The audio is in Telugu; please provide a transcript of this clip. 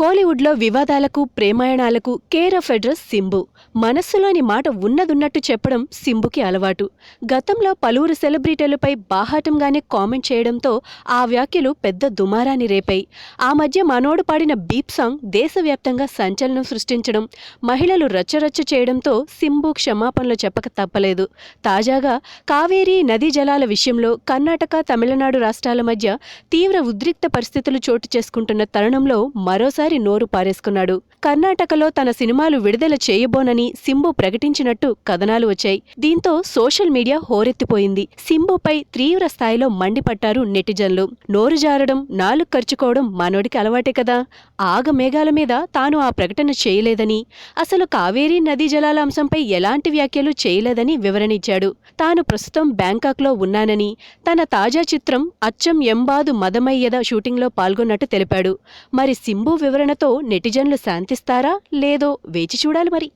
కోలీవుడ్లో వివాదాలకు ప్రేమాయణాలకు కేర్ ఆఫ్ అడ్రస్ సింబు. మనస్సులోని మాట ఉన్నదున్నట్టు చెప్పడం సింబుకి అలవాటు. గతంలో పలువురు సెలబ్రిటీలపై బాహాటంగానే కామెంట్ చేయడంతో ఆ వ్యాఖ్యలు పెద్ద దుమారాన్ని రేపాయి. ఆ మధ్య మనోడు పాడిన బీప్ సాంగ్ దేశవ్యాప్తంగా సంచలనం సృష్టించడం, మహిళలు రచ్చరచ్చ చేయడంతో సింబు క్షమాపణలు చెప్పక తప్పలేదు. తాజాగా కావేరీ నదీ జలాల విషయంలో కర్ణాటక, తమిళనాడు రాష్ట్రాల మధ్య తీవ్ర ఉద్రిక్త పరిస్థితులు చోటు చేసుకుంటున్న తరుణంలో మరోసారి నోరు పారేసుకున్నాడు. కర్ణాటకలో తన సినిమాలు విడుదల చేయబోనని సింబు ప్రకటించినట్టు కథనాలు వచ్చాయి. దీంతో సోషల్ మీడియా హోరెత్తిపోయింది. సింబుపై తీవ్ర స్థాయిలో మండిపడ్డారు నెటిజన్లు. నోరు జారడం, నాలుగు ఖర్చుకోవడం మనోడికి అలవాటే కదా. ఆగమేఘాల మీద తాను ఆ ప్రకటన చేయలేదని, అసలు కావేరీ నదీ జలాల అంశంపై ఎలాంటి వ్యాఖ్యలు చేయలేదని వివరణిచ్చాడు. తాను ప్రస్తుతం బ్యాంకాక్లో ఉన్నానని, తన తాజా చిత్రం అచ్చం ఎంబాదు మదమయ్యద షూటింగ్లో పాల్గొన్నట్టు తెలిపాడు. మరి సింబు వివరణతో నెటిజన్లు శాంతిస్తారా లేదో వేచి చూడాలి మరి.